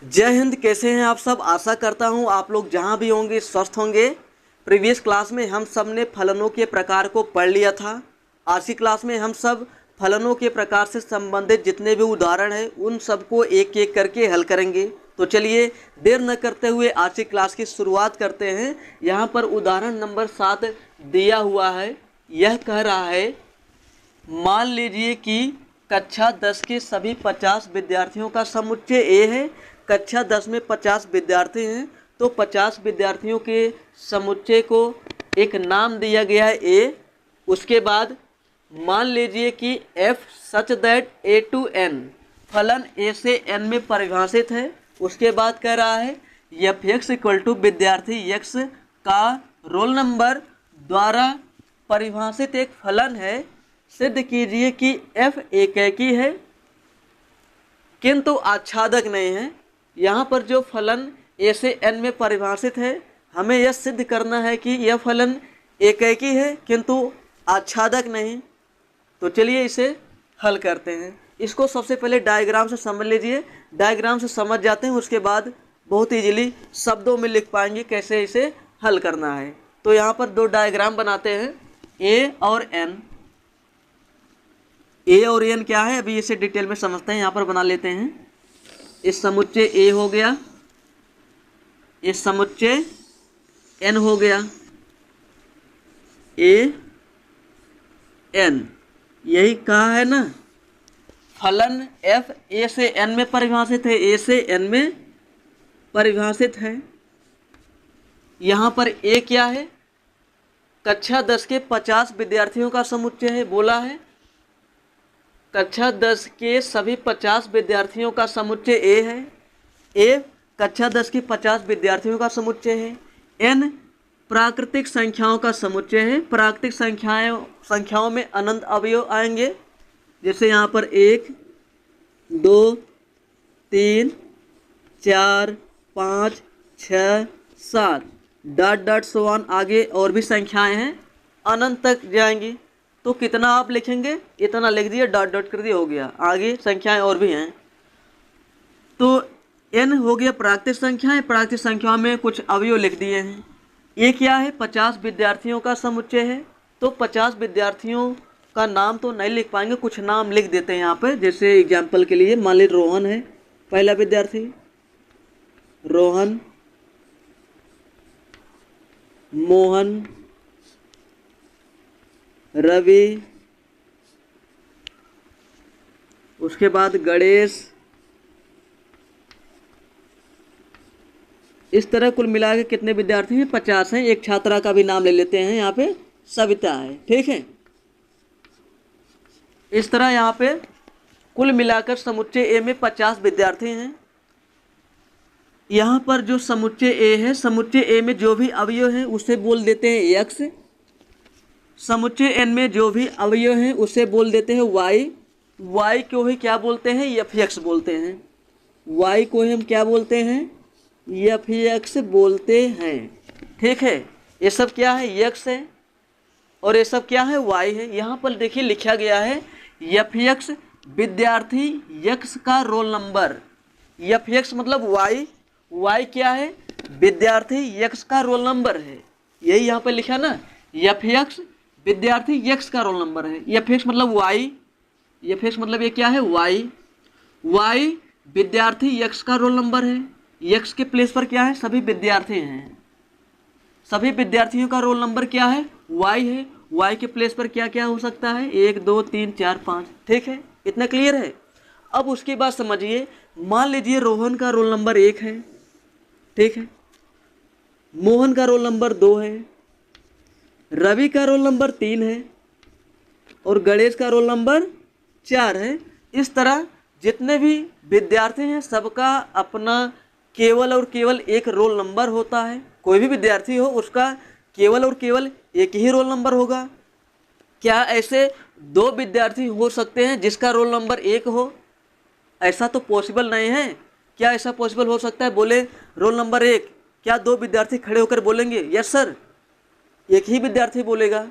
जय हिंद। कैसे हैं आप सब? आशा करता हूं आप लोग जहां भी होंगे स्वस्थ होंगे। प्रीवियस क्लास में हम सब ने फलनों के प्रकार को पढ़ लिया था। आज की क्लास में हम सब फलनों के प्रकार से संबंधित जितने भी उदाहरण हैं उन सबको एक एक करके हल करेंगे। तो चलिए देर न करते हुए आज की क्लास की शुरुआत करते हैं। यहाँ पर उदाहरण नंबर 7 दिया हुआ है। यह कह रहा है, मान लीजिए कि कक्षा 10 के सभी 50 विद्यार्थियों का समुच्चय ए है। कक्षा 10 में 50 विद्यार्थी हैं, तो 50 विद्यार्थियों के समुच्चय को एक नाम दिया गया है ए। उसके बाद मान लीजिए कि f such that a to n फलन a से n में परिभाषित है। उसके बाद कह रहा है एफ एक्स इक्वल टू विद्यार्थी x का रोल नंबर द्वारा परिभाषित एक फलन है। सिद्ध कीजिए कि f एकेकी है किंतु आच्छादक नहीं है। यहाँ पर जो फलन a से n में परिभाषित है, हमें यह सिद्ध करना है कि यह फलन एकेकी है किंतु आच्छादक नहीं। तो चलिए इसे हल करते हैं। इसको सबसे पहले डायग्राम से समझ लीजिए। डायग्राम से समझ जाते हैं, उसके बाद बहुत इजीली शब्दों में लिख पाएंगे कैसे इसे हल करना है। तो यहाँ पर दो डायग्राम बनाते हैं, a और n। a और n क्या है अभी इसे डिटेल में समझते हैं। यहाँ पर बना लेते हैं। इस समुच्चय a हो गया, इस समुच्चय n हो गया, a n। यही कहा है ना, फलन f a से n में परिभाषित है, a से n में परिभाषित है। यहाँ पर a क्या है? कक्षा 10 के 50 विद्यार्थियों का समुच्चय है, बोला है। कक्षा 10 के सभी 50 विद्यार्थियों का समुच्चय a है। a कक्षा 10 के 50 विद्यार्थियों का समुच्चय है। n प्राकृतिक संख्याओं का समुच्चय है। प्राकृतिक संख्याओं में अनंत अवयव आएंगे, जैसे यहाँ पर 1 2 3 4 5 6 7 डॉट डॉट सो ऑन। आगे और भी संख्याएं हैं, अनंत तक जाएंगी। तो कितना आप लिखेंगे? इतना लिख दिए, डॉट डॉट कर दिए, हो गया। आगे संख्याएं और भी हैं। तो n हो गया प्राकृतिक संख्याएं। प्राकृतिक संख्याओं में कुछ अवयव लिख दिए हैं। ये क्या है? 50 विद्यार्थियों का समुच्चय है। तो 50 विद्यार्थियों का नाम तो नहीं लिख पाएंगे, कुछ नाम लिख देते हैं यहाँ पर। जैसे एग्जाम्पल के लिए मान लीजिए रोहन है पहला विद्यार्थी, रोहन, मोहन, रवि, उसके बाद गणेश। इस तरह कुल मिला के कितने विद्यार्थी हैं? 50 हैं। एक छात्रा का भी नाम ले लेते हैं, यहाँ पे सविता है, ठीक है। इस तरह यहाँ पे कुल मिलाकर समुच्चय ए में 50 विद्यार्थी हैं। यहाँ पर जो समुच्चय ए है, समुच्चय ए में जो भी अवयव हैं उसे बोल देते हैं x। समुच्चय एन में जो भी अवयव हैं उसे बोल देते हैं y। y को ही क्या बोलते हैं? एफ एक्स बोलते हैं। y को ही हम क्या बोलते हैं? एफ एक्स बोलते हैं, ठीक है। ये सब क्या है? x है, और ये सब क्या है? y है। यहाँ पर देखिए लिखा गया है एफ एक्स विद्यार्थी x का रोल नंबर। एफ एक्स मतलब y, y क्या है? विद्यार्थी x का रोल नंबर है। यही यहाँ पर लिखा ना, एफ एक्स विद्यार्थी x का रोल नंबर है। एफ एक्स मतलब y, एफ एक्स मतलब ये क्या है? y। y विद्यार्थी x का रोल नंबर है। x के प्लेस पर क्या है? सभी विद्यार्थी हैं। सभी विद्यार्थियों का रोल नंबर क्या है? y है। y के प्लेस पर क्या क्या हो सकता है? 1 2 3 4 5, ठीक है। इतना क्लियर है। अब उसके बाद समझिए, मान लीजिए रोहन का रोल नंबर 1 है, ठीक है। मोहन का रोल नंबर 2 है, रवि का रोल नंबर 3 है, और गणेश का रोल नंबर 4 है। इस तरह जितने भी विद्यार्थी हैं सबका अपना केवल और केवल एक रोल नंबर होता है। कोई भी विद्यार्थी हो उसका केवल और केवल एक ही रोल नंबर होगा। क्या ऐसे 2 विद्यार्थी हो सकते हैं जिसका रोल नंबर 1 हो? ऐसा तो पॉसिबल नहीं है। क्या ऐसा पॉसिबल हो सकता है? बोले रोल नंबर 1, क्या 2 विद्यार्थी खड़े होकर बोलेंगे यस सर? एक ही विद्यार्थी बोलेगा।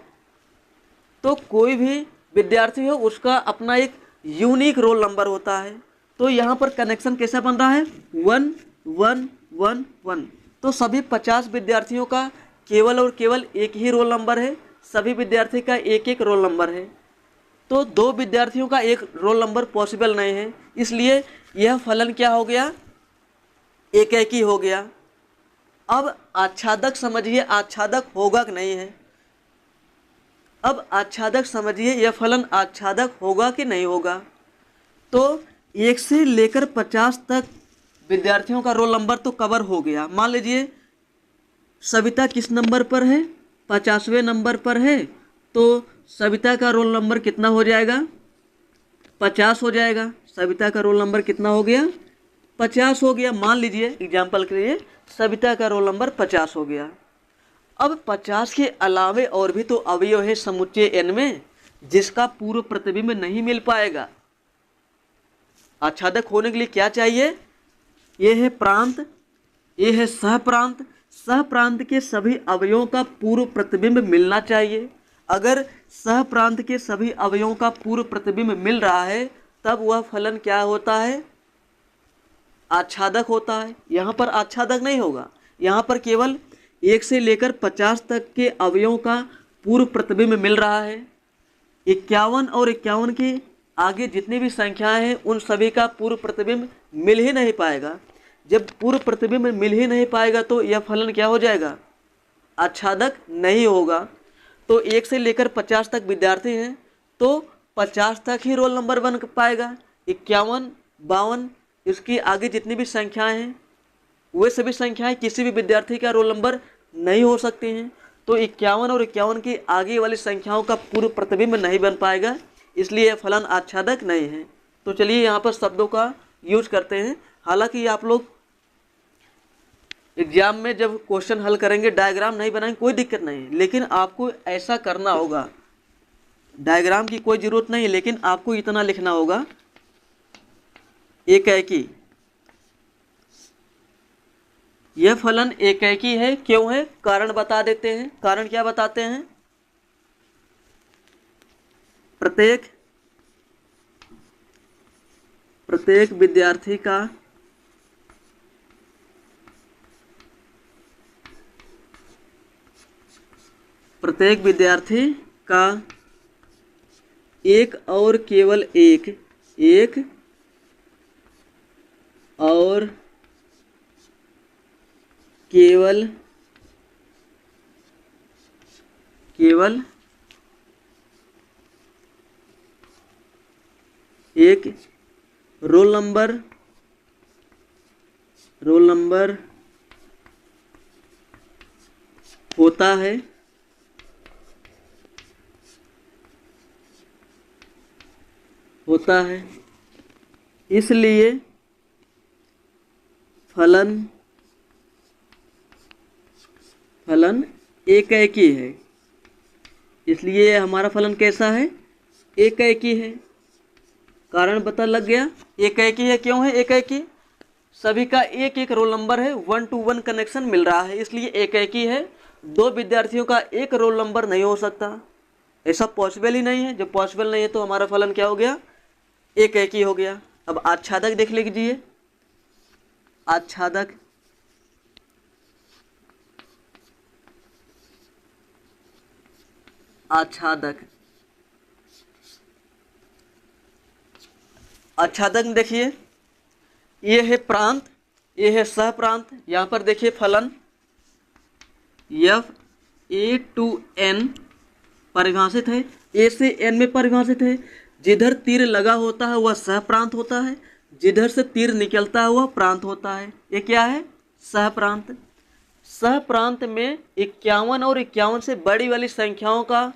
तो कोई भी विद्यार्थी हो उसका अपना एक यूनिक रोल नंबर होता है। तो यहाँ पर कनेक्शन कैसा बन रहा है, 1 1 1 1। तो सभी 50 विद्यार्थियों का केवल और केवल एक ही रोल नंबर है, सभी विद्यार्थी का एक एक रोल नंबर है। तो 2 विद्यार्थियों का एक रोल नंबर पॉसिबल नहीं है, इसलिए यह फलन क्या हो गया, एकाएकी हो गया। अब आच्छादक समझिए, आच्छादक होगा कि नहीं है। अब आच्छादक समझिए, यह फलन आच्छादक होगा कि नहीं होगा। तो 1 से लेकर 50 तक विद्यार्थियों का रोल नंबर तो कवर हो गया। मान लीजिए सविता किस नंबर पर है, 50वें नंबर पर है, तो सविता का रोल नंबर कितना हो जाएगा, 50 हो जाएगा। सविता का रोल नंबर कितना हो गया, 50 हो गया। मान लीजिए एग्जाम्पल के लिए सविता का रोल नंबर 50 हो गया। अब 50 के अलावे और भी तो अवयव है समुच्चय n में, जिसका पूर्व प्रतिबिंब नहीं मिल पाएगा। आच्छादक होने के लिए क्या चाहिए, ये है प्रांत, ये है सहप्रांत। सहप्रांत के सभी अवयवों का पूर्व प्रतिबिंब मिलना चाहिए। अगर सहप्रांत के सभी अवयवों का पूर्व प्रतिबिंब मिल रहा है तब वह फलन क्या होता है, आच्छादक होता है। यहाँ पर आच्छादक नहीं होगा, यहाँ पर केवल 1 से लेकर 50 तक के अवयवों का पूर्व प्रतिबिंब मिल रहा है। 51 और 51 के आगे जितनी भी संख्याएं हैं उन सभी का पूर्व प्रतिबिंब मिल ही नहीं पाएगा। जब पूर्व प्रतिबिंब मिल ही नहीं पाएगा तो यह फलन क्या हो जाएगा, आच्छादक नहीं होगा। तो 1 से लेकर 50 तक विद्यार्थी हैं तो 50 तक ही रोल नंबर बन पाएगा। 51 52 इसकी आगे जितनी भी संख्याएं हैं वे सभी संख्याएं किसी भी विद्यार्थी का रोल नंबर नहीं हो सकती हैं। तो 51 और 51 की आगे वाली संख्याओं का पूर्व प्रतिबिंब नहीं बन पाएगा, इसलिए यह फलन आच्छादक नहीं है। तो चलिए यहाँ पर शब्दों का यूज करते हैं। हालांकि आप लोग एग्जाम में जब क्वेश्चन हल करेंगे डायग्राम नहीं बनाएंगे कोई दिक्कत नहीं है, लेकिन आपको ऐसा करना होगा। डायग्राम की कोई ज़रूरत नहीं है, लेकिन आपको इतना लिखना होगा, एकाएकी। यह फलन एकाएकी है, क्यों है, कारण बता देते हैं। कारण क्या बताते हैं, प्रत्येक विद्यार्थी का एक और केवल एक और केवल एक रोल नंबर होता है, इसलिए फलन एकाएकी है। इसलिए हमारा फलन कैसा है, एकाएकी है। कारण पता लग गया, एकाएकी है। क्यों है एकाएकी, सभी का एक एक रोल नंबर है, 1 to 1 कनेक्शन मिल रहा है, इसलिए एकाएकी है। 2 विद्यार्थियों का एक रोल नंबर नहीं हो सकता, ऐसा पॉसिबल ही नहीं है। जब पॉसिबल नहीं है तो हमारा फलन क्या हो गया, एकाएकी हो गया। अब आच्छादक देख लीजिए, आच्छादक में देखिए, ये है प्रांत, ये है सहप्रांत। यहाँ पर देखिए फलन FA to N परिभाषित है, A से N में परिभाषित है। जिधर तीर लगा होता है वह सहप्रांत होता है, जिधर से तीर निकलता है वह प्रांत होता है। ये क्या है, सहप्रांत। सहप्रांत में 51 और 51 से बड़ी वाली संख्याओं का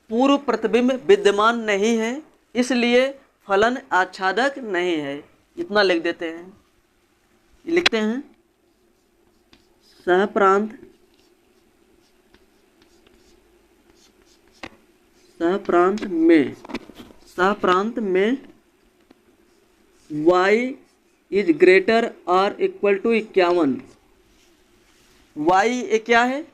पूर्व प्रतिबिंब विद्यमान नहीं है, इसलिए फलन आच्छादक नहीं है। इतना लिख देते हैं, लिखते हैं सहप्रांत में y इज ग्रेटर और इक्वल टू 51। y क्या है,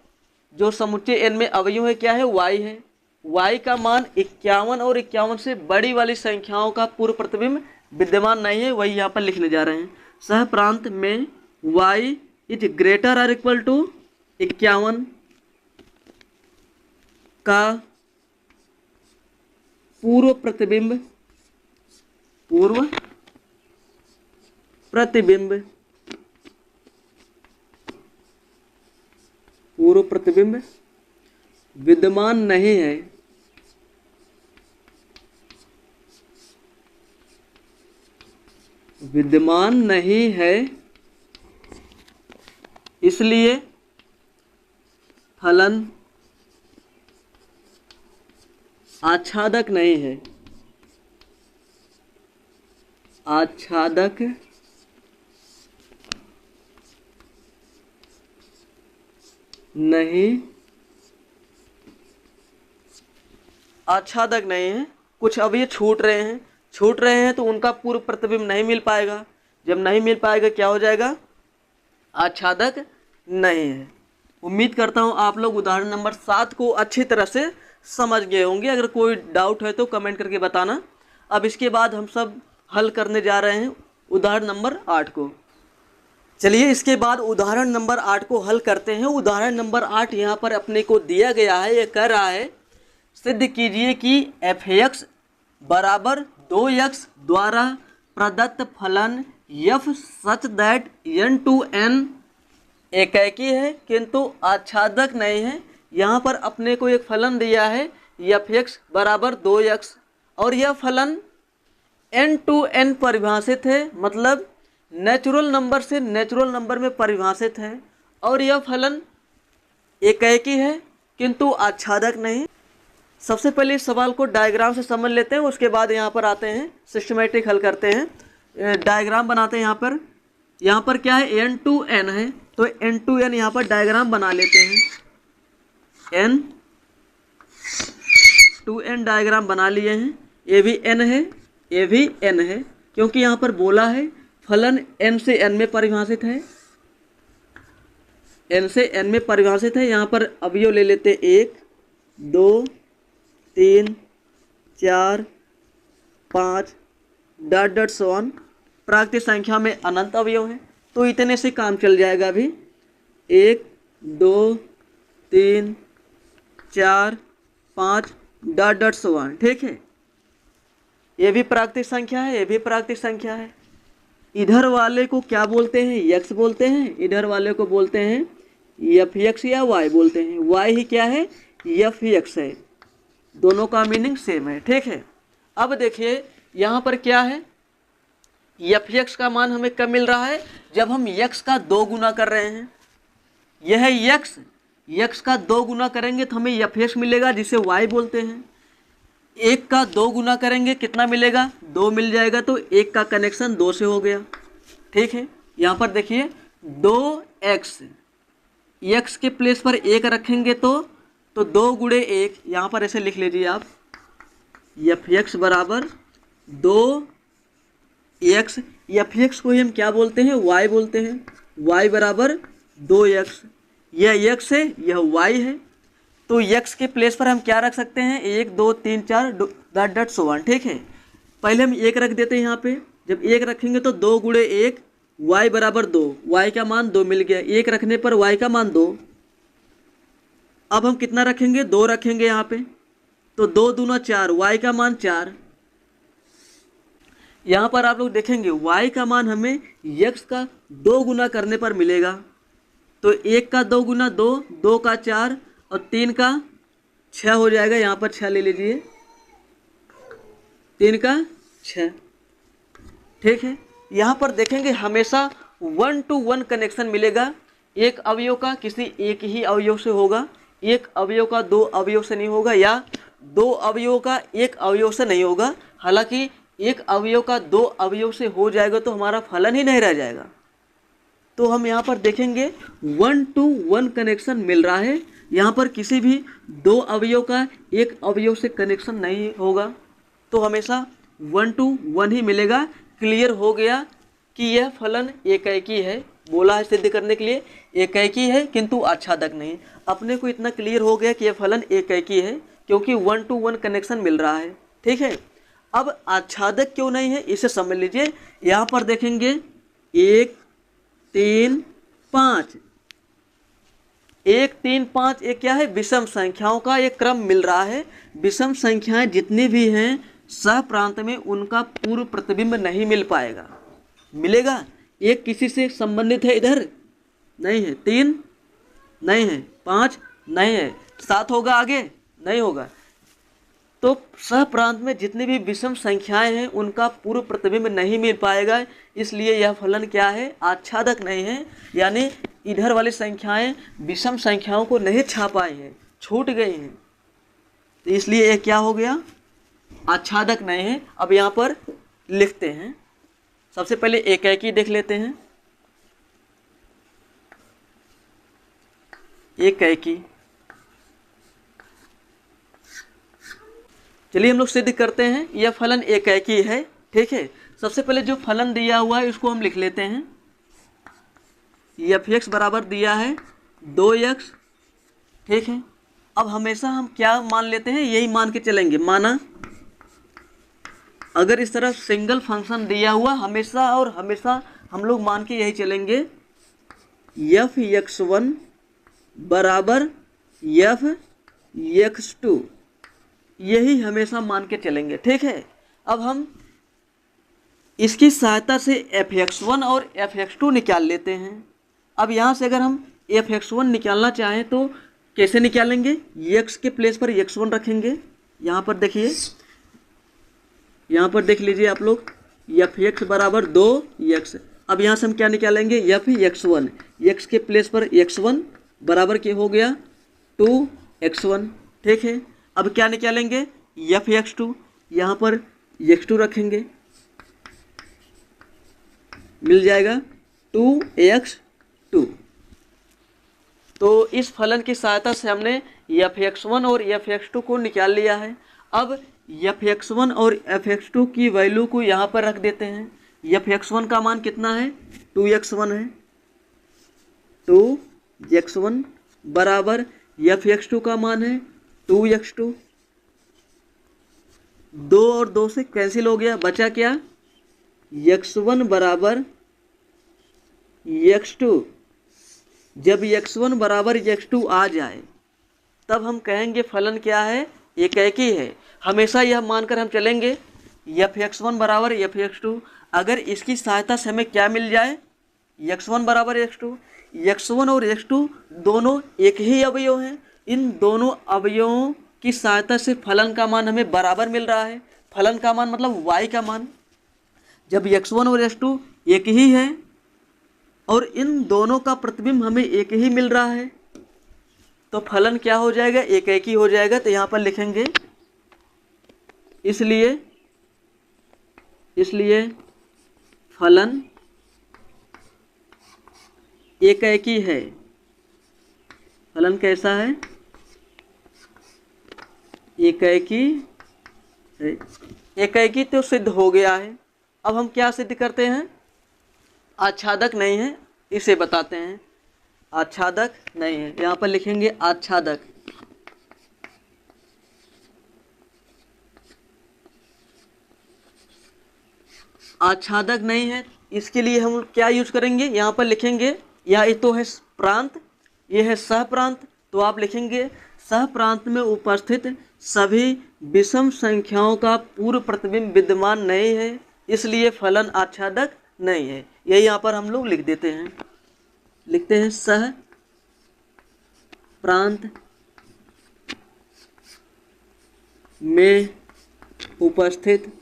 जो समुच्चय n में अवयव है क्या है, y है। y का मान 51 और 51 से बड़ी वाली संख्याओं का पूर्व प्रतिबिंब विद्यमान नहीं है वही यहाँ पर लिखने जा रहे हैं। सह प्रांत में y इज ग्रेटर और इक्वल टू 51 का पूर्व प्रतिबिंब विद्यमान नहीं है, इसलिए फलन आच्छादक नहीं है, आच्छादक नहीं है। कुछ अब ये छूट रहे हैं तो उनका पूर्व प्रतिबिंब नहीं मिल पाएगा। जब नहीं मिल पाएगा क्या हो जाएगा? आच्छादक नहीं है। उम्मीद करता हूँ आप लोग उदाहरण नंबर 7 को अच्छी तरह से समझ गए होंगे। अगर कोई डाउट है तो कमेंट करके बताना। अब इसके बाद हम सब हल करने जा रहे हैं उदाहरण नंबर 8 को। चलिए इसके बाद उदाहरण नंबर 8 को हल करते हैं। उदाहरण नंबर 8 यहाँ पर अपने को दिया गया है। ये कह रहा है सिद्ध कीजिए कि f(x) बराबर 2x द्वारा प्रदत्त फलन f सच दैट n एकाकी है किंतु आच्छादक नहीं है। यहाँ पर अपने को एक फलन दिया है f(x) बराबर 2x और यह फलन n परिभाषित है, मतलब नेचुरल नंबर से नेचुरल नंबर में परिभाषित है और यह फलन एकाकी है किंतु आच्छादक नहीं। सबसे पहले इस सवाल को डायग्राम से समझ लेते हैं, उसके बाद यहाँ पर आते हैं सिस्टमेटिक हल करते हैं। डायग्राम बनाते हैं। यहाँ पर क्या है? n है तो n यहाँ पर डायग्राम बना लेते हैं। n डायग्राम बना लिए हैं। ये भी n है, ये भी n है, क्योंकि यहाँ पर बोला है फलन n से n में परिभाषित है, n से n में परिभाषित है। यहाँ पर अवयव ले लेते 1 2 3 4 5 डॉट सो ऑन। प्राकृतिक संख्या में अनंत अवयव है तो इतने से काम चल जाएगा। अभी 1 2 3 4 5 डॉट सो ऑन। ठीक है, ये भी प्राकृतिक संख्या है, ये भी प्राकृतिक संख्या है। इधर वाले को क्या बोलते हैं? x बोलते हैं। इधर वाले को बोलते हैं f(x) या y बोलते हैं। y ही क्या है? f(x) है। दोनों का मीनिंग सेम है। ठीक है, अब देखिए यहाँ पर क्या है? f(x) का मान हमें कब मिल रहा है? जब हम x का 2 गुना कर रहे हैं। यह है x का 2 गुना करेंगे तो हमें f(x) मिलेगा, जिसे y बोलते हैं। 1 का 2 गुना करेंगे कितना मिलेगा? 2 मिल जाएगा, तो 1 का कनेक्शन 2 से हो गया। ठीक है, यहाँ पर देखिए 2x, x के प्लेस पर 1 रखेंगे तो 2 गुणे 1, यहाँ पर ऐसे लिख लीजिए आप, f(x) बराबर 2x। f(x) को ही हम क्या बोलते हैं? y बोलते हैं। y बराबर 2x। यह x है, यह y है, तो x के प्लेस पर हम क्या रख सकते हैं? 1 2 3 4 डॉट सो ऑन। ठीक है, पहले हम 1 रख देते हैं यहाँ पे। जब 1 रखेंगे तो 2 गुणे 1, y बराबर 2, y का मान 2 मिल गया। 1 रखने पर y का मान 2। अब हम कितना रखेंगे? 2 रखेंगे यहाँ पे, तो 2 दूना 4, y का मान 4। यहाँ पर आप लोग देखेंगे y का मान हमें x का 2 गुना करने पर मिलेगा। तो 1 का 2 गुना 2, 2 का 4 और 3 का 6 हो जाएगा। यहाँ पर 6 ले लीजिए, 3 का 6। ठीक है, यहाँ पर देखेंगे हमेशा 1 to 1 कनेक्शन मिलेगा। एक अवयव का किसी एक ही अवयव से होगा, एक अवयव का 2 अवयव से नहीं होगा, या 2 अवयव का 1 अवयव से नहीं होगा। हालांकि एक अवयव का 2 अवयव से हो जाएगा तो हमारा फलन ही नहीं रह जाएगा। तो हम यहाँ पर देखेंगे 1 to 1 कनेक्शन मिल रहा है। यहाँ पर किसी भी 2 अवयव का 1 अवयव से कनेक्शन नहीं होगा, तो हमेशा 1 to 1 ही मिलेगा। क्लियर हो गया कि यह फलन एकाकी है। बोला है सिद्ध करने के लिए एकाकी है किंतु आच्छादक नहीं। अपने को इतना क्लियर हो गया कि यह फलन एकाकी है क्योंकि 1 to 1 कनेक्शन मिल रहा है। ठीक है, अब आच्छादक क्यों नहीं है इसे समझ लीजिए। यहाँ पर देखेंगे 1 3 5, 1 3 5 एक क्या है, विषम संख्याओं का एक क्रम मिल रहा है। विषम संख्याएं जितनी भी हैं सह प्रांत में उनका पूर्व प्रतिबिंब नहीं मिल पाएगा। मिलेगा, एक किसी से संबंधित है इधर नहीं है, 3 नहीं है, 5 नहीं है, 7 होगा आगे नहीं होगा। तो सह प्रांत में जितनी भी विषम संख्याएं हैं उनका पूर्व प्रतिबिंब नहीं मिल पाएगा, इसलिए यह फलन क्या है, आच्छादक नहीं है। यानी इधर वाली संख्याएं विषम संख्याओं को नहीं छा पाई हैं, छूट गई हैं, तो इसलिए यह क्या हो गया, आच्छादक नहीं है। अब यहाँ पर लिखते हैं, सबसे पहले एकाएकी देख लेते हैं। एकाएकी, चलिए हम लोग सिद्ध करते हैं यह फलन एकाएकी है। ठीक है, सबसे पहले जो फलन दिया हुआ है उसको हम लिख लेते हैं। f(x) बराबर दिया है 2x। ठीक है, अब हमेशा हम क्या मान लेते हैं, यही मान के चलेंगे। माना अगर इस तरह सिंगल फंक्शन दिया हुआ हमेशा और हमेशा हम लोग मान के यही चलेंगे, f(x1) बराबर f(x2), यही हमेशा मान के चलेंगे। ठीक है, अब हम इसकी सहायता से f(x1) और f(x2) निकाल लेते हैं। अब यहाँ से अगर हम f(x1) निकालना चाहें तो कैसे निकालेंगे, x के प्लेस पर x1 रखेंगे। यहाँ पर देखिए, यहाँ पर देख लीजिए आप लोग, f(x) बराबर 2x। अब यहाँ से हम क्या निकालेंगे, f(x1), x के प्लेस पर x1 बराबर क्या हो गया, 2x1। ठीक है, अब क्या निकालेंगे, f(x2), यहाँ पर x2 रखेंगे, मिल जाएगा 2x2। तो इस फलन की सहायता से हमने f(x1) और f(x2) को निकाल लिया है। अब f(x1) और f(x2) की वैल्यू को यहाँ पर रख देते हैं। f(x1) का मान कितना है, 2x1 है, 2x1 बराबर f(x2) का मान है 2x2। 2 और 2 से कैंसिल हो गया, बचा क्या, x1 बराबर x2। जब x1 बराबर x2 आ जाए तब हम कहेंगे फलन क्या है, एकाएकी है। हमेशा यह मानकर हम चलेंगे f(x1) बराबर f(x2)। अगर इसकी सहायता से हमें क्या मिल जाए, x1 बराबर x2, x1 और x2 दोनों एक ही अवयव हैं। इन दोनों अवयवों की सहायता से फलन का मान हमें बराबर मिल रहा है। फलन का मान मतलब y का मान, जब x1 और x2 एक ही है और इन दोनों का प्रतिबिंब हमें एक ही मिल रहा है तो फलन क्या हो जाएगा, एकाएकी हो जाएगा। तो यहाँ पर लिखेंगे इसलिए फलन एकाएकी है। फलन कैसा है, एकाएकी है। एकाएकी तो सिद्ध हो गया है। अब हम क्या सिद्ध करते हैं, आच्छादक नहीं है, इसे बताते हैं। आच्छादक नहीं है, यहाँ पर लिखेंगे आच्छादक। आच्छादक नहीं है, इसके लिए हम क्या यूज करेंगे, यहाँ पर लिखेंगे, या ये तो है प्रांत, ये है सह प्रांत, तो आप लिखेंगे सह प्रांत में उपस्थित सभी विषम संख्याओं का पूर्व प्रतिबिंब विद्यमान नहीं है, इसलिए फलन आच्छादक नहीं है। यही यहाँ पर हम लोग लिख देते हैं, लिखते हैं सह प्रांत में उपस्थित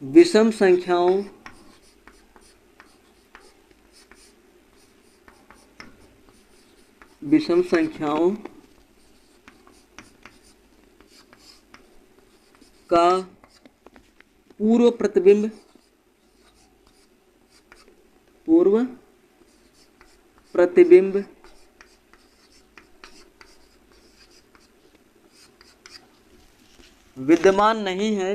विषम संख्याओं का पूर्व प्रतिबिंब विद्यमान नहीं है,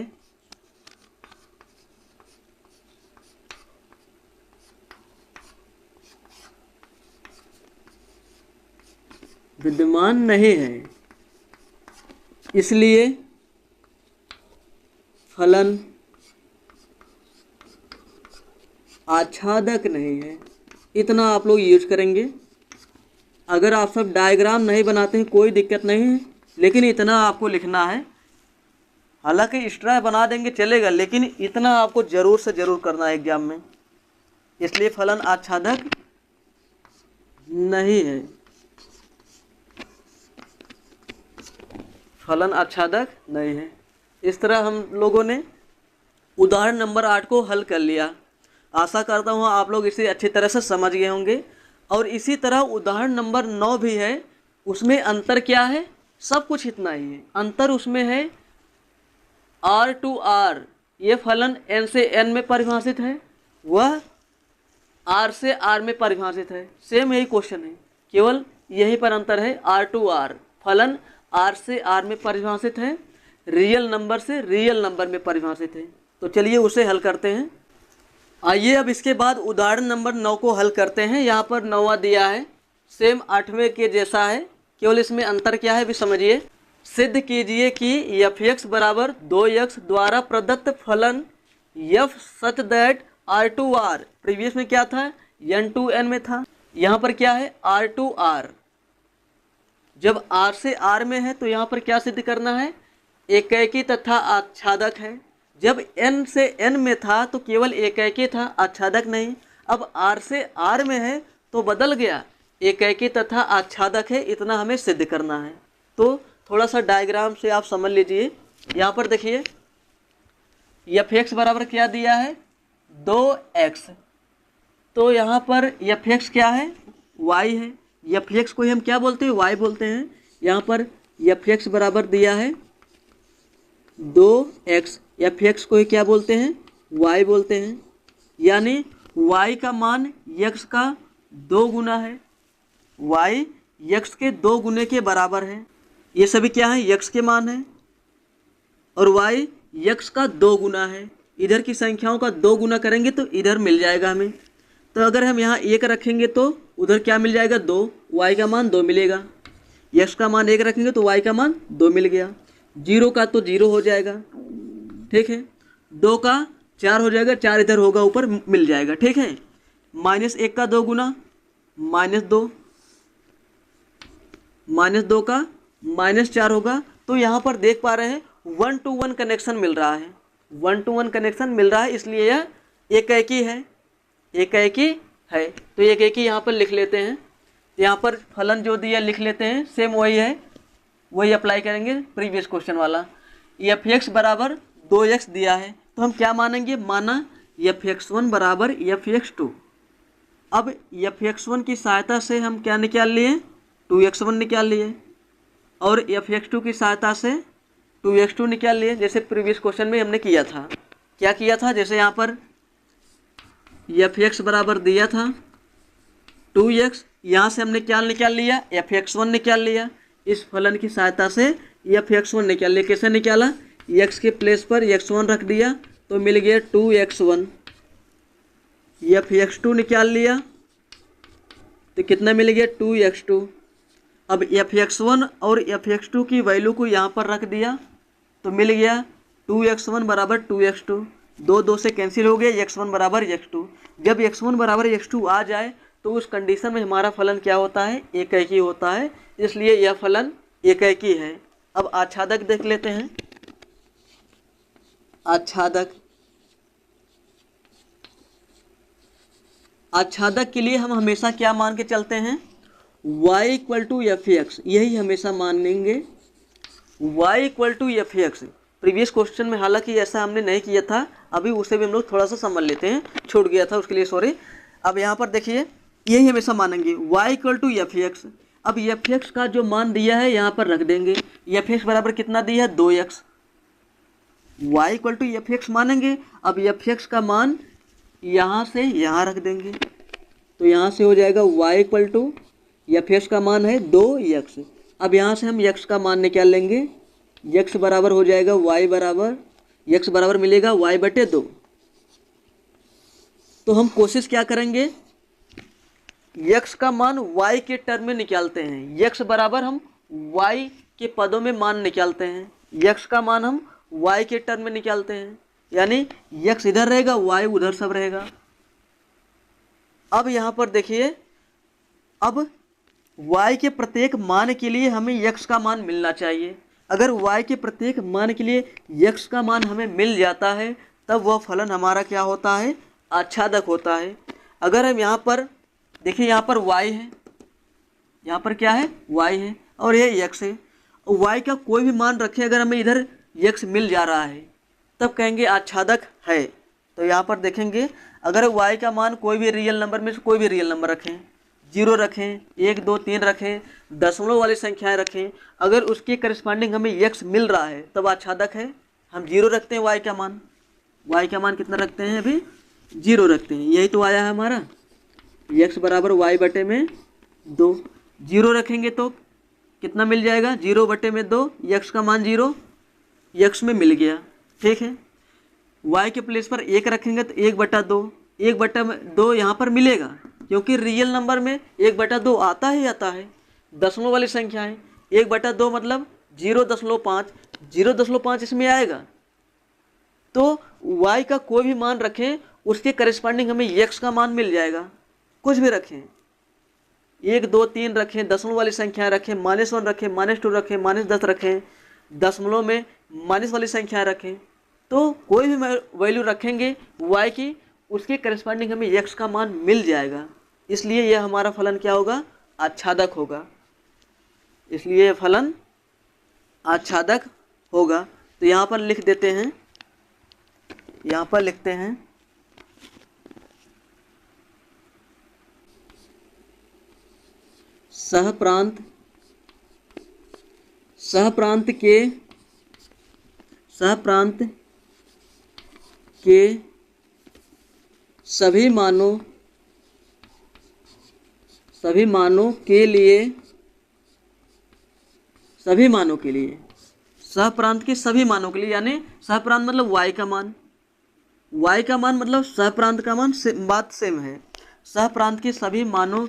विद्यमान नहीं है, इसलिए फलन आच्छादक नहीं है। इतना आप लोग यूज करेंगे। अगर आप सब डायग्राम नहीं बनाते हैं कोई दिक्कत नहीं है, लेकिन इतना आपको लिखना है। हालांकि एक्स्ट्रा बना देंगे चलेगा, लेकिन इतना आपको ज़रूर से ज़रूर करना है एग्जाम में। इसलिए फलन आच्छादक नहीं है, फलन आच्छादक नहीं है। इस तरह हम लोगों ने उदाहरण नंबर 8 को हल कर लिया। आशा करता हूँ आप लोग इसे अच्छी तरह से समझ गए होंगे। और इसी तरह उदाहरण नंबर 9 भी है। उसमें अंतर क्या है? सब कुछ इतना ही है। अंतर उसमें है R to R, ये फलन n से n में परिभाषित है, वह R से R में परिभाषित है। सेम यही क्वेश्चन है, केवल यही पर अंतर है। R to R, फलन R से R में परिभाषित है, रियल नंबर से रियल नंबर में परिभाषित है। तो चलिए उसे हल करते हैं। आइए अब इसके बाद उदाहरण नंबर 9 को हल करते हैं। यहाँ पर 9वां दिया है, सेम 8वें के जैसा है, केवल इसमें अंतर क्या है भी समझिए। सिद्ध कीजिए कि f(x) बराबर 2x द्वारा प्रदत्त फलन f such that R to R, previous में क्या था? n to n में था, यहाँ पर क्या है? R to R। जब R से R में है तो यहाँ पर क्या सिद्ध करना है? एकैकी तथा आच्छादक है। जब n से n में था तो केवल एकैकी था, आच्छादक नहीं। अब R से R में है तो बदल गया, एकैकी तथा आच्छादक है। इतना हमें सिद्ध करना है। तो थोड़ा सा डायग्राम से आप समझ लीजिए। यहाँ पर देखिए f(x) बराबर क्या दिया है? 2x। तो यहाँ पर f(x) क्या है? y है। f(x) को हम क्या बोलते हैं? y बोलते हैं। यहाँ पर f(x) बराबर दिया है 2x, f(x) को क्या बोलते हैं? y बोलते हैं। यानी y का मान x का 2 गुना है, y x के 2 गुने के बराबर है। ये सभी क्या है? x के मान है, और y x का 2 गुना है। इधर की संख्याओं का 2 गुना करेंगे तो इधर मिल जाएगा हमें। तो अगर हम यहाँ 1 रखेंगे तो उधर क्या मिल जाएगा? 2, y का मान 2 मिलेगा। x का मान 1 रखेंगे तो y का मान 2 मिल गया। 0 का तो 0 हो जाएगा, ठीक है। 2 का 4 हो जाएगा, 4 इधर होगा ऊपर मिल जाएगा, ठीक है। -1 का 2 गुना -2, -2 का -4 होगा। तो यहाँ पर देख पा रहे हैं 1 to 1 कनेक्शन मिल रहा है, 1 to 1 कनेक्शन मिल रहा है, इसलिए यह एकैकी है, एकैकी है। तो एकैकी यहाँ पर लिख लेते हैं। यहाँ पर फलन जो दिया लिख लेते हैं, सेम वही है, वही अप्लाई करेंगे प्रीवियस क्वेश्चन वाला। f(x) बराबर 2x दिया है तो हम क्या मानेंगे? माना f(x1) बराबर f(x2). अब f(x1) की सहायता से हम क्या निकाल लिए? 2x1 निकाल लिए, और f(x2) की सहायता से 2x2 निकाल लिए, जैसे प्रीवियस क्वेश्चन में हमने किया था। क्या किया था? जैसे यहाँ पर f(x) बराबर दिया था 2x, यहाँ से हमने क्या निकाल लिया? f(x1) निकाल लिया। इस फलन की सहायता से f(x1) निकाल लिया। कैसे निकाला? x के प्लेस पर x1 रख दिया तो मिल गया 2x1। f(x2) निकाल लिया तो कितना मिल गया? 2x2। अब f(x1) और f(x2) की वैल्यू को यहाँ पर रख दिया तो मिल गया 2x1 बराबर 2x2। 2 से कैंसिल हो गया, x1 बराबर x2। जब x1 बराबर x2 आ जाए तो उस कंडीशन में हमारा फलन क्या होता है? एकैकी होता है, इसलिए यह फलन एकैकी है। अब आच्छादक देख लेते हैं। आच्छादक, आच्छादक के लिए हम हमेशा क्या मान के चलते हैं? y = f(x), यही हमेशा मानेंगे, y = f(x). प्रीवियस क्वेश्चन में हालांकि ऐसा हमने नहीं किया था, अभी उसे भी हम लोग थोड़ा सा समझ लेते हैं, छूट गया था उसके लिए सॉरी। अब यहाँ पर देखिए यही हमेशा मानेंगे, y = f(x). अब f(x) का जो मान दिया है यहाँ पर रख देंगे। f(x) बराबर कितना दिया है? 2x। y = f(x) मानेंगे। अब f(x) का मान यहाँ से यहाँ रख देंगे तो यहाँ से हो जाएगा y = f(x) का मान है 2x। अब यहाँ से हम x का मान निकाल लेंगे। x बराबर हो जाएगा y बराबर, x बराबर मिलेगा y/2। तो हम कोशिश क्या करेंगे? यक्स का मान वाई के टर्म में निकालते हैं। यक्स बराबर हम वाई के पदों में मान निकालते हैं। यक्स का मान हम वाई के टर्म में निकालते हैं, यानी यक्स इधर रहेगा, वाई उधर सब रहेगा। अब यहाँ पर देखिए, अब y के प्रत्येक मान के लिए हमें x का मान मिलना चाहिए। अगर y के प्रत्येक मान के लिए x का मान हमें मिल जाता है तब वह फलन हमारा क्या होता है, आच्छादक होता है। अगर हम यहाँ पर देखिए, यहाँ पर y है, यहाँ पर क्या है, y है और ये x है, और y का कोई भी मान रखें, अगर हमें इधर x मिल जा रहा है तब कहेंगे आच्छादक है। तो यहाँ पर देखेंगे, अगर y का मान कोई भी रियल नंबर में से कोई भी रियल नंबर रखें, 0 रखें, 1 2 3 रखें, दशमलव वाली संख्याएं रखें, अगर उसके करस्पॉन्डिंग हमें x मिल रहा है तब आच्छादक है। हम 0 रखते हैं y का मान, y का मान कितना रखते हैं, अभी 0 रखते हैं, यही तो आया है हमारा x बराबर y बटे में 2। 0 रखेंगे तो कितना मिल जाएगा, 0 बटे में 2, x का मान 0 x में मिल गया, ठीक है। y के प्लेस पर 1 रखेंगे तो 1/2, 1/2 यहाँ पर मिलेगा, क्योंकि रियल नंबर में 1/2 आता ही आता है। दशमलव वाली संख्या है, 1/2 मतलब 0.5, 0.5 इसमें आएगा। तो y का कोई भी मान रखें, उसके करस्पॉन्डिंग हमें x का मान मिल जाएगा। कुछ भी रखें, 1 2 3 रखें, दशमलव वाली संख्याएं रखें, -1 रखें, -2 रखें, -10 रखें, दशमलव में माइनस वाली संख्या रखें, तो कोई भी वैल्यू रखेंगे y की, उसके करस्पॉन्डिंग हमें x का मान मिल जाएगा। इसलिए यह हमारा फलन क्या होगा, आच्छादक होगा। इसलिए यह फलन आच्छादक होगा। तो यहाँ पर लिख देते हैं, यहाँ पर लिखते हैं सहप्रांत के सभी मानों के लिए सहप्रांत के सभी मानों के लिए, यानी सहप्रांत मतलब y का मान, मतलब सहप्रांत का मान बात सेम है। सहप्रांत के सभी मानों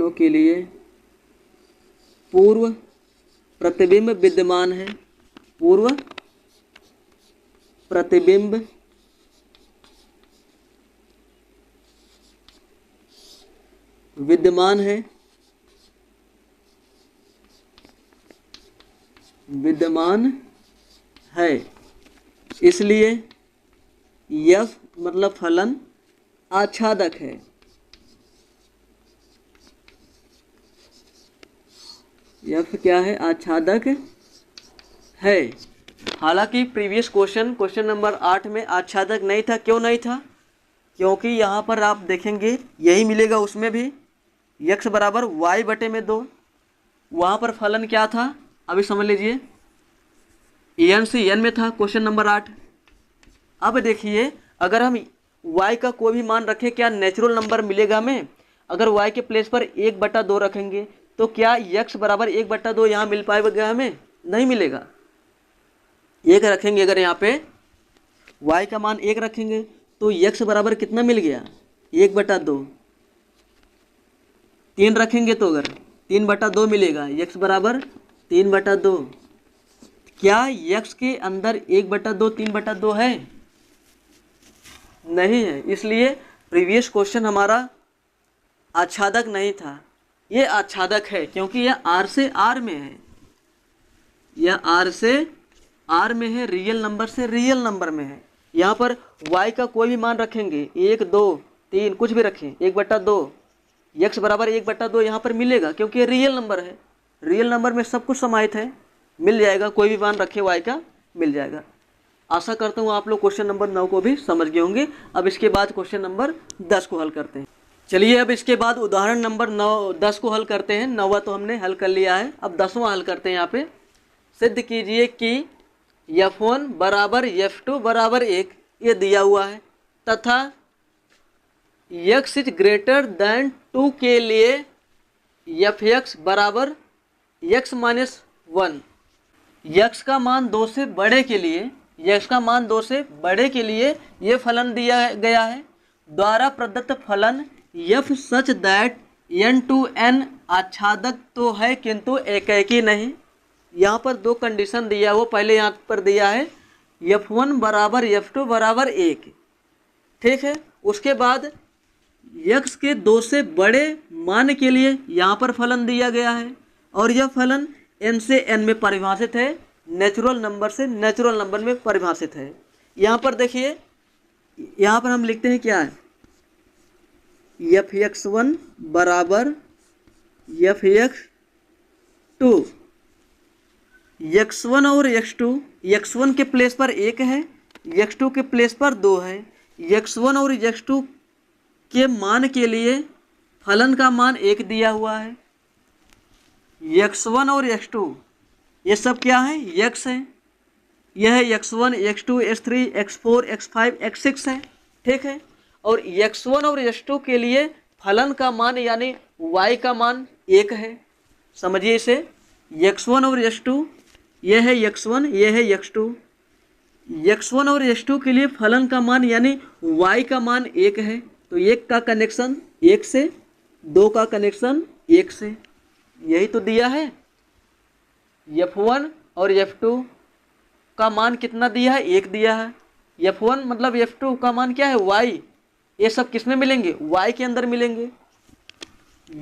के लिए पूर्व प्रतिबिंब विद्यमान है, पूर्व प्रतिबिंब विद्यमान है, इसलिए यह मतलब फलन आच्छादक है। यह क्या है, आच्छादक है। हालांकि प्रीवियस क्वेश्चन नंबर 8 में आच्छादक नहीं था। क्यों नहीं था, क्योंकि यहाँ पर आप देखेंगे यही मिलेगा, उसमें भी x बराबर y बटे में 2, वहाँ पर फलन क्या था, अभी समझ लीजिए, n से n में था क्वेश्चन नंबर 8। अब देखिए, अगर हम y का कोई भी मान रखें, क्या नेचुरल नंबर मिलेगा हमें। अगर y के प्लेस पर 1/2 रखेंगे तो क्या x बराबर 1/2 यहाँ मिल पाएगा, हमें नहीं मिलेगा। 1 रखेंगे, अगर यहाँ पे y का मान 1 रखेंगे तो x बराबर कितना मिल गया, 1/2। 3 रखेंगे तो अगर 3/2 मिलेगा, x बराबर 3/2। क्या x के अंदर 1/2 3/2 है, नहीं है, इसलिए प्रीवियस क्वेश्चन हमारा आच्छादक नहीं था। ये आच्छादक है क्योंकि यह r से r में है, यह r से r में है, रियल नंबर से रियल नंबर में है। यहाँ पर y का कोई भी मान रखेंगे, 1 2 3 कुछ भी रखें, 1/2, x बराबर 1/2 यहाँ पर मिलेगा, क्योंकि ये रियल नंबर है। रियल नंबर में सब कुछ समाहित है, मिल जाएगा, कोई भी मान रखे y का मिल जाएगा। आशा करता हूँ आप लोग क्वेश्चन नंबर 9 को भी समझ गए होंगे। अब इसके बाद क्वेश्चन नंबर 10 को हल करते हैं। चलिए अब इसके बाद उदाहरण नंबर 10 को हल करते हैं। 9वां तो हमने हल कर लिया है, अब 10वां हल करते हैं। यहाँ पे सिद्ध कीजिए कि f1 बराबर f2 बराबर 1 ये दिया हुआ है, तथा x इज ग्रेटर देन 2 के लिए fx बराबर x - 1। x का मान 2 से बड़े के लिए यक्स का मान 2 से बड़े के लिए ये फलन दिया गया है। द्वारा प्रदत्त फलन f such that n to n आच्छादक तो है किंतु एकैकी नहीं। यहाँ पर दो कंडीशन दिया, वो पहले यहाँ पर दिया है f1 बराबर f2 बराबर 1, ठीक है। उसके बाद यक्स के 2 से बड़े मान के लिए यहाँ पर फलन दिया गया है और यह फलन n से n में परिभाषित है, नेचुरल नंबर से नेचुरल नंबर में परिभाषित है। यहाँ पर देखिए, यहाँ पर हम लिखते हैं क्या है, f(x1) बराबर f(x2), x1 और x2, x1 के प्लेस पर 1 है, x2 के प्लेस पर 2 है। x1 और x2 के मान के लिए फलन का मान 1 दिया हुआ है। x1 और x2 ये सब क्या है, x है। यह है x1, x2, x3, x4, x5, x6 है, ठीक है। और x1 और x2 के लिए फलन का मान यानी y का मान 1 है। समझिए इसे, x1 और x2, यह है x1, यह है x2। x1 और x2 के लिए फलन का मान यानी y का मान 1 है, तो 1 का कनेक्शन 1 से, 2 का कनेक्शन 1 से, यही तो दिया है। f1 और f2 का मान कितना दिया है, 1 दिया है। f1 मतलब f2 का मान क्या है, y। ये सब किस में मिलेंगे, y के अंदर मिलेंगे।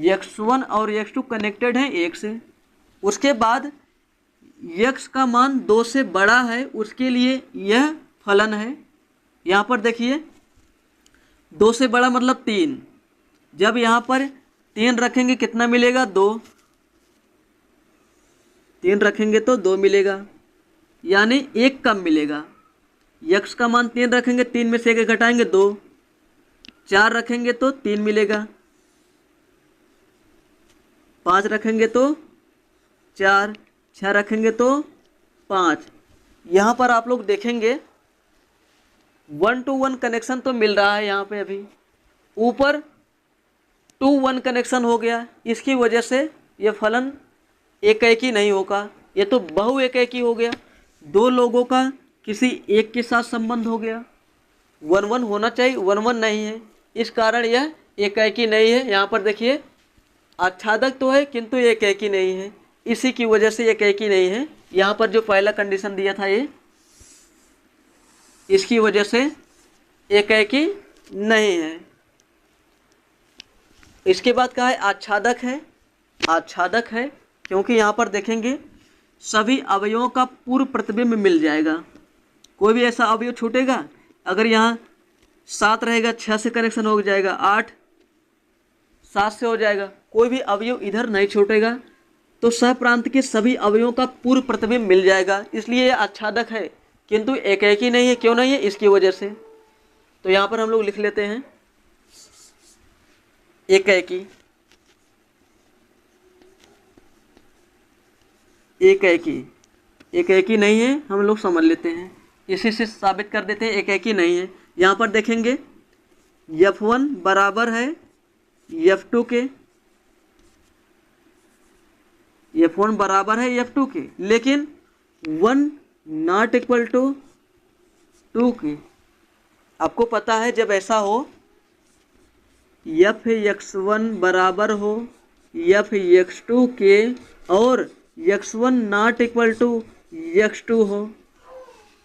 x1 और x2 कनेक्टेड हैं 1 से। उसके बाद x का मान 2 से बड़ा है, उसके लिए यह फलन है। यहाँ पर देखिए, 2 से बड़ा मतलब 3, जब यहाँ पर 3 रखेंगे कितना मिलेगा, 2। 3 रखेंगे तो 2 मिलेगा, यानी 1 कम मिलेगा। x का मान 3 रखेंगे, 3 में से 1 घटाएंगे 2। 4 रखेंगे तो 3 मिलेगा, 5 रखेंगे तो 4, 6 रखेंगे तो 5। यहाँ पर आप लोग देखेंगे 1 to 1 कनेक्शन तो मिल रहा है यहाँ पे, अभी ऊपर 2 1 कनेक्शन हो गया। इसकी वजह से ये फलन एकैकी नहीं होगा, ये तो बहु एकैकी हो गया। 2 लोगों का किसी एक के साथ संबंध हो गया। 1 1 होना चाहिए, 1 1 नहीं है, इस कारण यह एकैकी नहीं है। यहाँ पर देखिए, आच्छादक तो है किंतु एकैकी नहीं है, इसी की वजह से एकैकी नहीं है। यहाँ पर जो पहला कंडीशन दिया था ये, इसकी वजह से एकैकी नहीं है। इसके बाद कहा है आच्छादक है। आच्छादक है क्योंकि यहाँ पर देखेंगे सभी अवयवों का पूर्व प्रतिबिंब मिल जाएगा, कोई भी ऐसा अवयव छूटेगा। अगर यहाँ 7 रहेगा, 6 से कनेक्शन हो जाएगा, 8 7 से हो जाएगा, कोई भी अवयव इधर नहीं छूटेगा, तो सहप्रांत के सभी अवयवों का पूर्व प्रतिबिंब मिल जाएगा। इसलिए यह आच्छादक है किंतु एकैकी नहीं है। क्यों नहीं है, इसकी वजह से। तो यहाँ पर हम लोग लिख लेते हैं एकैकी। एकैकी, एकैकी नहीं है, हम लोग समझ लेते हैं, इसी से साबित कर देते हैं एकैकी नहीं है। यहाँ पर देखेंगे f1 बराबर है f2 के, f1 बराबर है f2 के, लेकिन 1 नॉट इक्वल टू 2 के। आपको पता है जब ऐसा हो, f(x1) बराबर हो f(x2) के और x1 not equal to x2 हो,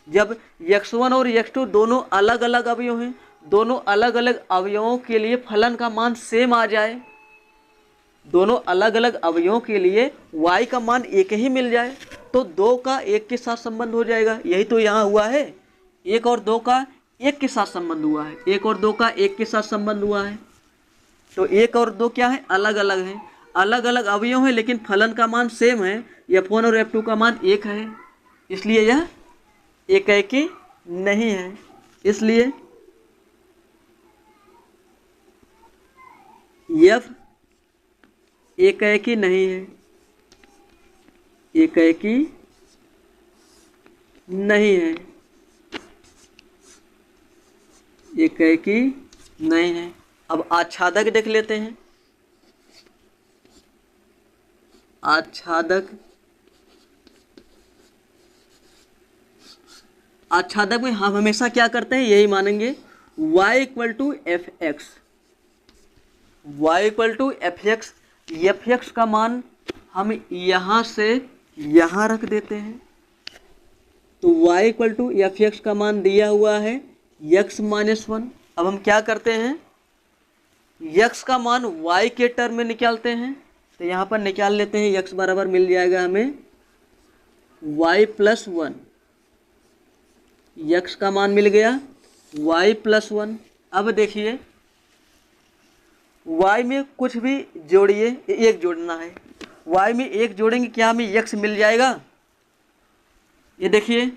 जब x1 और x2 दोनों अलग अलग अवयव हैं, दोनों अलग अलग अवयवों के लिए फलन का मान सेम आ जाए, दोनों अलग अलग अवयवों के लिए y का मान 1 ही मिल जाए, तो 2 का 1 के साथ संबंध हो जाएगा। यही तो यहाँ हुआ है, 1 और 2 का 1 के साथ संबंध हुआ है, 1 और 2 का 1 के साथ संबंध हुआ है। तो 1 और 2 क्या है, अलग अलग हैं, अलग अलग अवयव हैं, लेकिन फलन का मान सेम है, f1 और f2 का मान 1 है, इसलिए यह एकैकी नहीं है। इसलिए f एकैकी नहीं है, एकैकी नहीं है, एकैकी नहीं है। अब आच्छादक देख लेते हैं। आच्छादक, आच्छादक में हम हमेशा क्या करते हैं, यही मानेंगे y equal to f x, y equal to f x. F x का मान हम यहाँ से यहाँ रख देते हैं, तो y equal to f x का मान दिया हुआ है x माइनस वन। अब हम क्या करते हैं, x का मान y के टर्म में निकालते हैं, तो यहाँ पर निकाल लेते हैं, x बराबर मिल जाएगा हमें y प्लस वन। x का मान मिल गया y प्लस वन। अब देखिए y में कुछ भी जोड़िए, एक जोड़ना है, y में एक जोड़ेंगे क्या हमें x मिल जाएगा। ये देखिए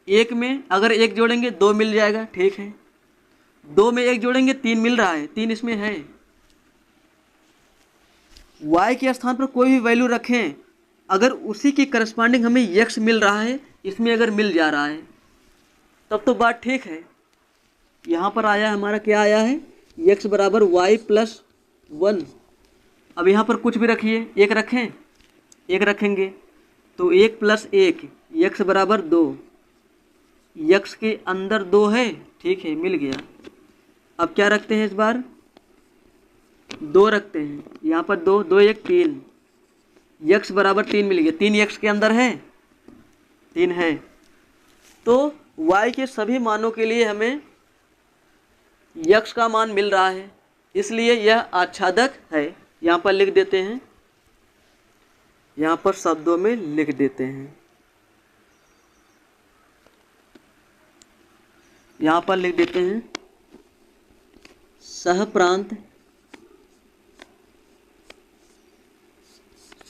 एक में अगर एक जोड़ेंगे दो मिल जाएगा, ठीक है। दो में एक जोड़ेंगे तीन मिल रहा है, तीन इसमें है। y के स्थान पर कोई भी वैल्यू रखें, अगर उसी की करस्पॉन्डिंग हमें x मिल रहा है, इसमें अगर मिल जा रहा है तब तो बात ठीक है। यहाँ पर आया हमारा क्या आया है, x बराबर y प्लस वन। अब यहाँ पर कुछ भी रखिए, एक रखें, एक रखेंगे तो एक प्लस एक, x बराबर दो। x के अंदर दो है, ठीक है, मिल गया। अब क्या रखते हैं, इस बार दो रखते हैं, यहाँ पर दो, दो एक तीन, x बराबर तीन मिल गया। तीन x के अंदर है, तीन है, तो y के सभी मानों के लिए हमें x का मान मिल रहा है, इसलिए यह आच्छादक है। यहाँ पर लिख देते हैं, यहाँ पर शब्दों में लिख देते हैं, यहाँ पर लिख देते हैं सहप्रांत,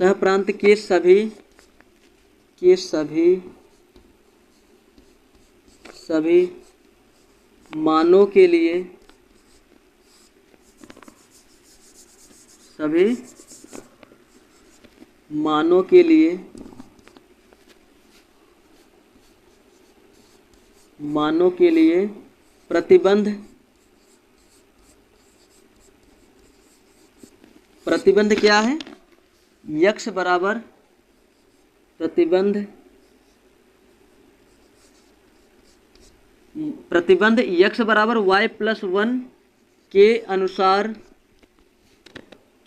सहप्रांत के सभी मानों के लिए, सभी मानों के लिए, मानों के लिए प्रतिबंध, प्रतिबंध क्या है, x बराबर प्रतिबंध, प्रतिबंध x बराबर y प्लस वन के अनुसार,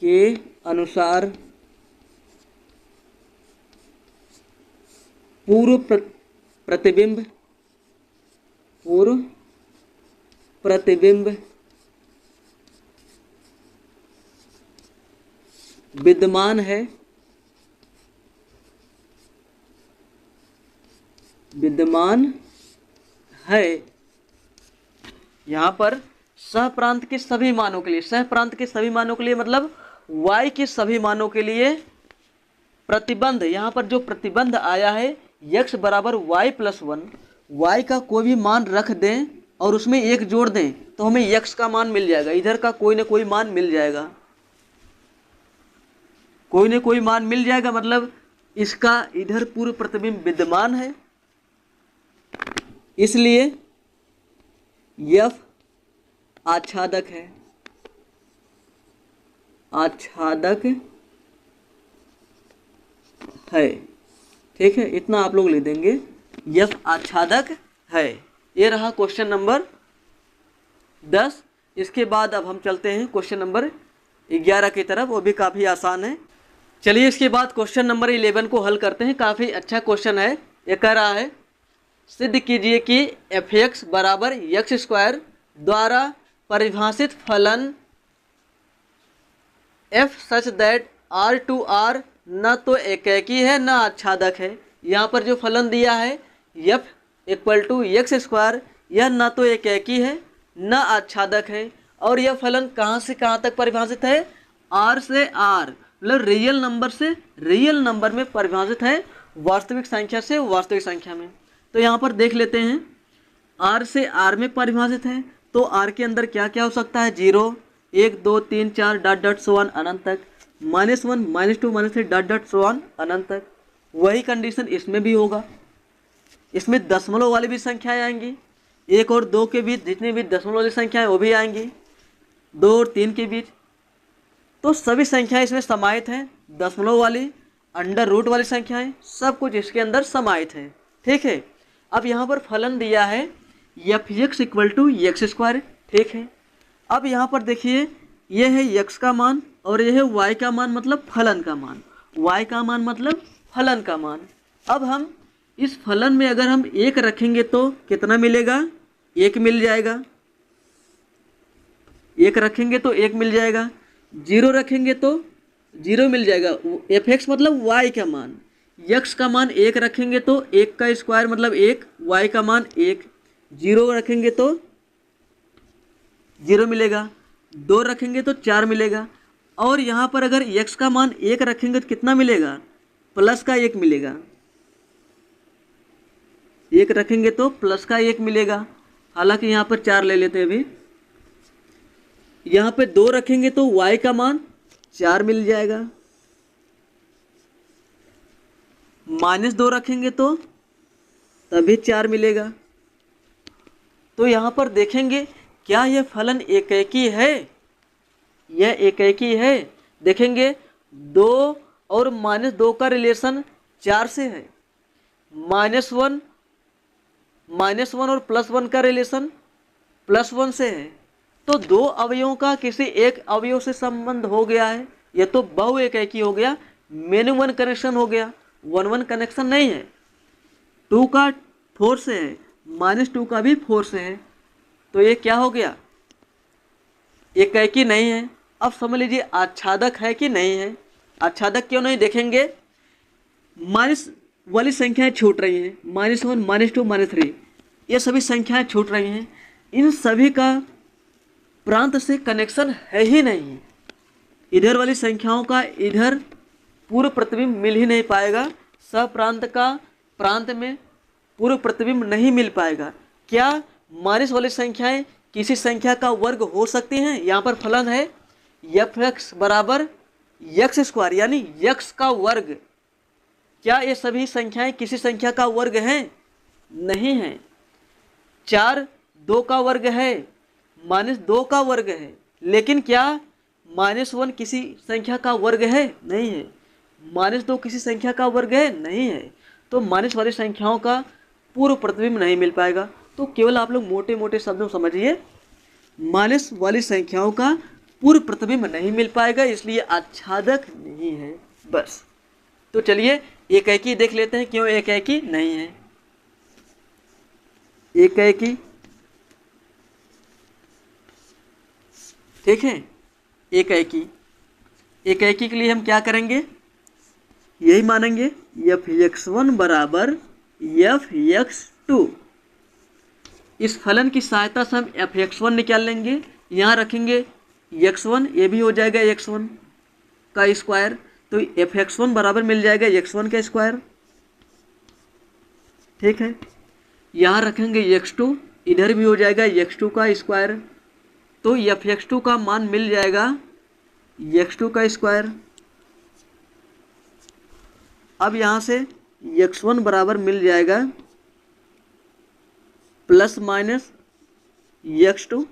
के अनुसार पूर्व प्रतिबिंब, पूर्व प्रतिबिंब विद्यमान है, विद्यमान है। यहाँ पर सहप्रांत के सभी मानों के लिए, सहप्रांत के सभी मानों के लिए मतलब y के सभी मानों के लिए प्रतिबंध, यहाँ पर जो प्रतिबंध आया है x बराबर y प्लस वन, y का कोई भी मान रख दें और उसमें एक जोड़ दें तो हमें x का मान मिल जाएगा। इधर का कोई ना कोई मान मिल जाएगा, कोई ना कोई मान मिल जाएगा, मतलब इसका इधर पूर्व प्रतिबिंब विद्यमान है, इसलिए f आच्छादक है, आच्छादक है, ठीक है। इतना आप लोग लिख देंगे, f आच्छादक है। ये रहा क्वेश्चन नंबर 10। इसके बाद अब हम चलते हैं क्वेश्चन नंबर 11 की तरफ, वो भी काफ़ी आसान है। चलिए इसके बाद क्वेश्चन नंबर 11 को हल करते हैं। काफ़ी अच्छा क्वेश्चन है। ये कह रहा है सिद्ध कीजिए कि एफ एक्स बराबर एक्स स्क्वायर द्वारा परिभाषित फलन f such that R to R न तो एकेकी है न आच्छादक है। यहाँ पर जो फलन दिया है f equal to x square, यह न तो एकेकी है न आच्छादक है, और यह फलन कहाँ से कहाँ तक परिभाषित है, आर से आर, मतलब रियल नंबर से रियल नंबर में परिभाषित है, वास्तविक संख्या से वास्तविक संख्या में। तो यहाँ पर देख लेते हैं, आर से आर में परिभाषित है, तो आर के अंदर क्या क्या हो सकता है, 0, 1, 2, 3, 4 डॉट डॉट सो ऑन अनंत तक, -1, -2, -3 डॉट डॉट सो ऑन अनंत तक। वही कंडीशन इसमें भी होगा। इसमें दशमलव वाली भी संख्याएं आएंगी, 1 और 2 के बीच जितनी भी दशमलव वाली संख्याएं वो भी आएंगी, 2 और 3 के बीच। तो सभी संख्याएं इसमें समाहित हैं, दशमलव वाली, अंडर रूट वाली संख्याएं, सब कुछ इसके अंदर समाहित है। ठीक है। अब यहाँ पर फलन दिया है f x equal to x square, ठीक है। अब यहाँ पर देखिए ये है एक्स का मान और ये है वाई का मान, मतलब फलन का मान, वाई का मान मतलब फलन का मान। अब हम इस फलन में अगर हम एक रखेंगे तो कितना मिलेगा, एक मिल जाएगा, एक रखेंगे तो एक मिल जाएगा, जीरो रखेंगे तो जीरो मिल जाएगा। एफ एक्स मतलब वाई का मान, यक्स का मान एक रखेंगे तो एक का स्क्वायर मतलब एक, वाई का मान एक, जीरो रखेंगे तो जीरो मिलेगा, दो रखेंगे तो चार मिलेगा। और यहाँ पर अगर यक्स का मान एक रखेंगे तो कितना मिलेगा, प्लस का एक मिलेगा, एक रखेंगे तो प्लस का एक मिलेगा। हालांकि यहाँ पर चार ले लेते हैं अभी। यहाँ पे दो रखेंगे तो y का मान चार मिल जाएगा, माइनस दो रखेंगे तो तभी चार मिलेगा। तो यहाँ पर देखेंगे क्या यह फलन एकेकी है, यह एकेकी है। देखेंगे दो और माइनस दो का रिलेशन चार से है, माइनस वन और प्लस वन का रिलेशन प्लस वन से है। तो दो अवयवों का किसी एक अवयव से संबंध हो गया है, यह तो बहु एकेकी हो गया, मेनू वन कनेक्शन हो गया, वन वन कनेक्शन नहीं है। टू का फोर से है, माइनस टू का भी फोर से है, तो ये क्या हो गया, एकेकी नहीं है। अब समझ लीजिए आच्छादक है कि नहीं है। आच्छादक क्यों नहीं, देखेंगे माइनस वाली संख्याएं छूट रही हैं, minus one, minus two, minus three, ये सभी संख्याएं छूट रही हैं। इन सभी का प्रांत से कनेक्शन है ही नहीं। इधर वाली संख्याओं का इधर पूर्व प्रतिबिंब मिल ही नहीं पाएगा, सप्रांत का प्रांत में पूर्व प्रतिबिंब नहीं मिल पाएगा। क्या माइनस वाली संख्याएं किसी संख्या का वर्ग हो सकती हैं? यहाँ पर फलन है एफ एक्स बराबर एक्स स्क्वायर यानी एक्स का वर्ग। क्या ये सभी संख्याएं किसी संख्या का वर्ग हैं? नहीं है। चार दो का वर्ग है, माइनस दो का वर्ग है, लेकिन क्या माइनस वन किसी संख्या का वर्ग है? नहीं है। माइनस दो किसी संख्या का वर्ग है? नहीं है। तो माइनस वाली संख्याओं का पूर्व प्रतिबिंब नहीं मिल पाएगा। तो केवल आप लोग मोटे मोटे शब्दों समझिए, माइनस वाली संख्याओं का पूर्व प्रतिबिंब नहीं मिल पाएगा, इसलिए आच्छादक नहीं है, बस। तो चलिए एकेकी देख लेते हैं, क्यों एकेकी नहीं है। एकेकी, ठीक है, एकेकी। एकेकी के लिए हम क्या करेंगे, यही मानेंगे एफ एक्स वन बराबर एफ एक्स टू। इस फलन की सहायता से हम एफ एक्स वन निकाल लेंगे, यहाँ रखेंगे एक्स वन, ये भी हो जाएगा एक्स वन का स्क्वायर, तो एफ एक्स वन बराबर मिल जाएगा एक्स वन का स्क्वायर, ठीक है। यहाँ रखेंगे एक्स टू, इधर भी हो जाएगा एक्स टू का स्क्वायर, तो एफ एक्स टू का मान मिल जाएगा एक्स टू का स्क्वायर। अब यहाँ से एक्स वन बराबर मिल जाएगा प्लस माइनस एक्स टू।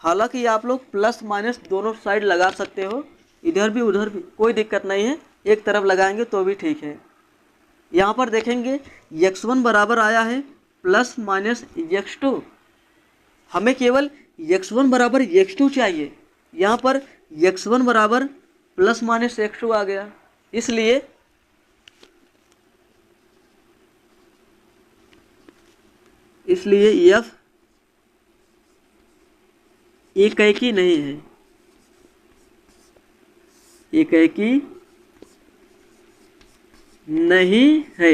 हालांकि आप लोग प्लस माइनस दोनों साइड लगा सकते हो, इधर भी उधर भी, कोई दिक्कत नहीं है, एक तरफ लगाएंगे तो भी ठीक है। यहाँ पर देखेंगे एक्स वन बराबर आया है प्लस माइनस एक्स टू, हमें केवल एक्स वन बराबर एक्स टू चाहिए। यहाँ पर एक्स वन बराबर प्लस माइनस एक्स टू आ गया, इसलिए एफ एकेकी नहीं है, एकेकी नहीं है,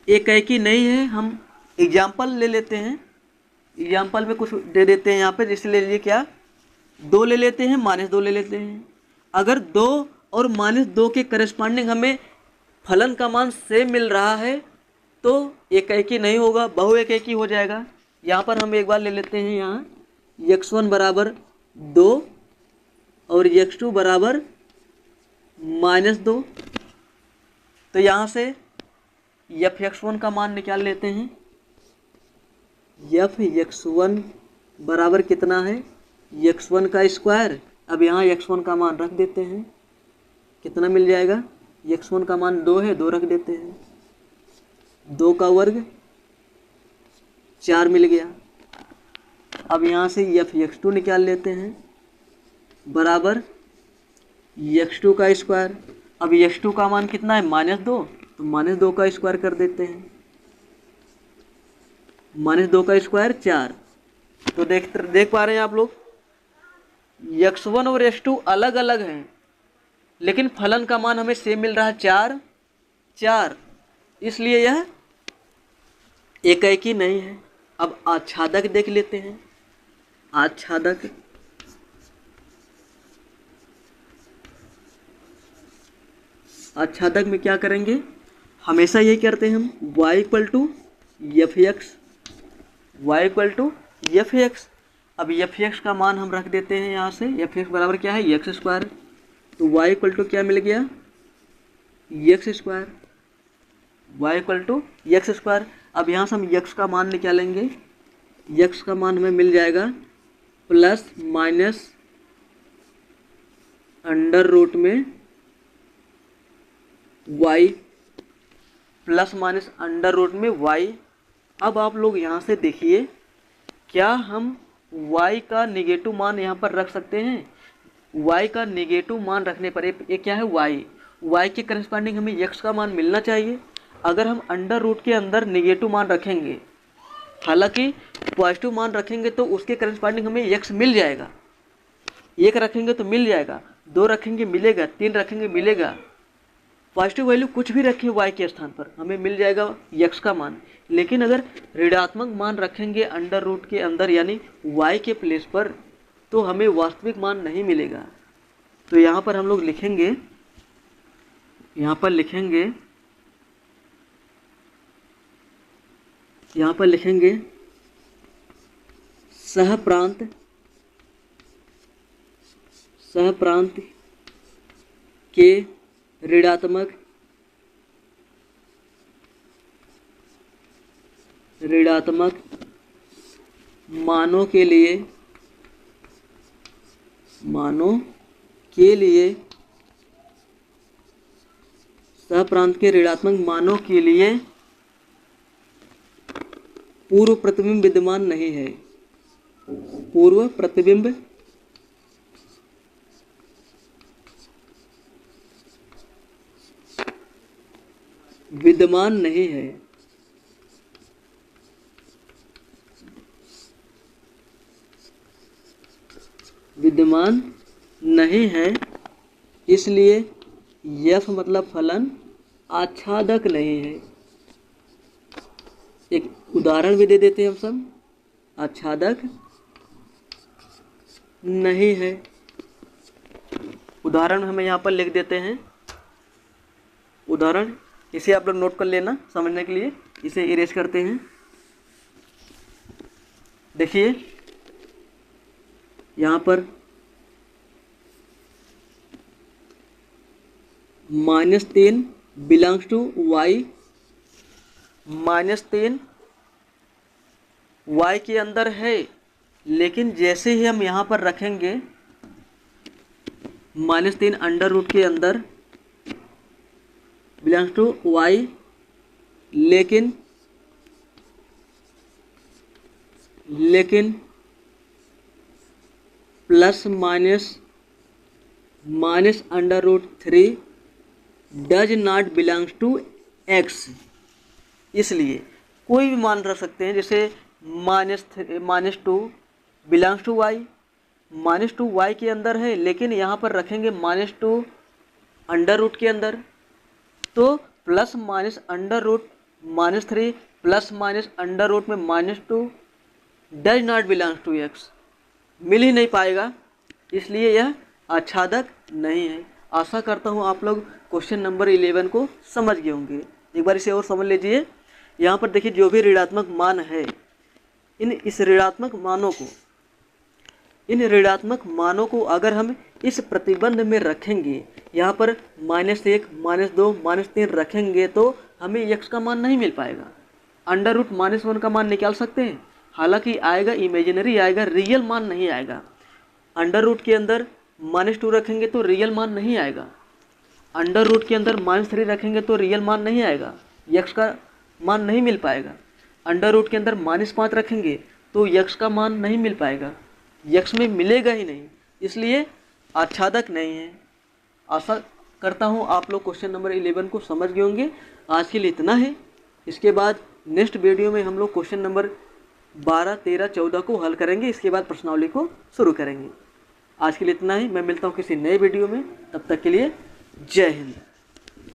एकेकी नहीं है। हम एग्जाम्पल ले लेते हैं, एग्जाम्पल में कुछ दे देते हैं यहाँ पे, जैसे ले लीजिए क्या, दो ले लेते हैं, माइनस दो ले लेते हैं। अगर दो और माइनस दो के करस्पॉन्डिंग हमें फलन का मान सेम मिल रहा है तो एकेकी नहीं होगा, बहु एकेकी हो जाएगा। यहाँ पर हम एक बार ले लेते हैं, यहाँ एक्स वन बराबर दो और एक्स टू बराबर माइनस दो, तो यहाँ से एफ एक्स वन का मान निकाल लेते हैं। एफ एक्स वन बराबर कितना है, एक्स वन का स्क्वायर। अब यहाँ एक्स वन का मान रख देते हैं, कितना मिल जाएगा, एक्स वन का मान दो है, दो रख देते हैं, दो का वर्ग 4 मिल गया। अब यहाँ से f(x2) निकाल लेते हैं, बराबर x2 का स्क्वायर। अब x2 का मान कितना है, -2, तो -2 का स्क्वायर कर देते हैं। -2 का स्क्वायर 4। तो देख पा रहे हैं आप लोग, x1 और x2 अलग अलग हैं, लेकिन फलन का मान हमें सेम मिल रहा है 4, इसलिए यह एकाएकी नहीं है। अब आच्छादक देख लेते हैं। आच्छादक में क्या करेंगे, हमेशा यही करते हैं हम, y = f(x). अब f(x) का मान हम रख देते हैं यहाँ से, f(x) बराबर क्या है, x²। तो y = क्या मिल गया, x²। अब यहाँ से हम x का मान निकालेंगे, x का मान हमें मिल जाएगा ± अंडर रूट में y, ±√y। अब आप लोग यहाँ से देखिए, क्या हम y का निगेटिव मान यहाँ पर रख सकते हैं। y का निगेटिव मान रखने पर ये क्या है, y के करस्पॉन्डिंग हमें x का मान मिलना चाहिए। अगर हम अंडर रूट के अंदर निगेटिव मान रखेंगे, हालांकि पॉजिटिव मान रखेंगे तो उसके करस्पॉन्डिंग हमें x मिल जाएगा। 1 रखेंगे तो मिल जाएगा, 2 रखेंगे मिलेगा, 3 रखेंगे मिलेगा। पॉजिटिव वैल्यू कुछ भी रखिए y के स्थान पर, हमें मिल जाएगा x का मान। लेकिन अगर ऋणात्मक मान रखेंगे अंडर रूट के अंदर यानी y के प्लेस पर, तो हमें वास्तविक मान नहीं मिलेगा। तो यहाँ पर हम लोग लिखेंगे, सहप्रांत के ऋणात्मक मानों के लिए सहप्रांत के ऋणात्मक मानों के लिए पूर्व प्रतिबिंब विद्यमान नहीं है। पूर्व प्रतिबिंब विद्यमान नहीं है। इसलिए f मतलब फलन आच्छादक नहीं है। एक उदाहरण भी दे देते हैं हम सब, आच्छादक नहीं है। उदाहरण हमें यहाँ पर लिख देते हैं। उदाहरण इसे आप लोग नोट कर लेना समझने के लिए, इसे इरेज करते हैं। देखिए यहाँ पर -3 बिलोंग्स टू y, -3 y के अंदर है, लेकिन जैसे ही हम यहाँ पर रखेंगे -3 अंडर रूट के अंदर बिलोंग्स टू y, लेकिन ±√3 does not belongs to x। इसलिए कोई भी मान रख सकते हैं, जैसे -2 बिलोंग्स टू y, -2 y के अंदर है, लेकिन यहाँ पर रखेंगे -2 अंडर रूट के अंदर, तो ±√-3 ±√ में -2 does not belongs to x मिल ही नहीं पाएगा, इसलिए यह आच्छादक नहीं है। आशा करता हूँ आप लोग क्वेश्चन नंबर 11 को समझ गए होंगे। एक बार इसे और समझ लीजिए। यहाँ पर देखिए, जो भी ऋणात्मक मान है, इन ऋणात्मक मानों को अगर हम इस प्रतिबंध में रखेंगे, यहाँ पर -1 -2 -3 रखेंगे, तो हमें x का मान नहीं मिल पाएगा। अंडर रूट -1 का मान निकाल सकते हैं, हालांकि आएगा इमेजिनरी आएगा, रियल मान नहीं आएगा। अंडर रूट के अंदर -2 रखेंगे तो रियल मान नहीं आएगा। अंडर रूट के अंदर -3 रखेंगे तो रियल मान नहीं आएगा, x का मान नहीं मिल पाएगा। अंडर रूट के अंदर -5 रखेंगे तो यक्स का मान नहीं मिल पाएगा, यक्स में मिलेगा ही नहीं, इसलिए आच्छादक नहीं है। आशा करता हूँ आप लोग क्वेश्चन नंबर 11 को समझ गए होंगे। आज के लिए इतना है। इसके बाद नेक्स्ट वीडियो में हम लोग क्वेश्चन नंबर 12, 13, 14 को हल करेंगे। इसके बाद प्रश्नावली को शुरू करेंगे। आज के लिए इतना ही। मैं मिलता हूँ किसी नए वीडियो में, तब तक के लिए जय हिंद।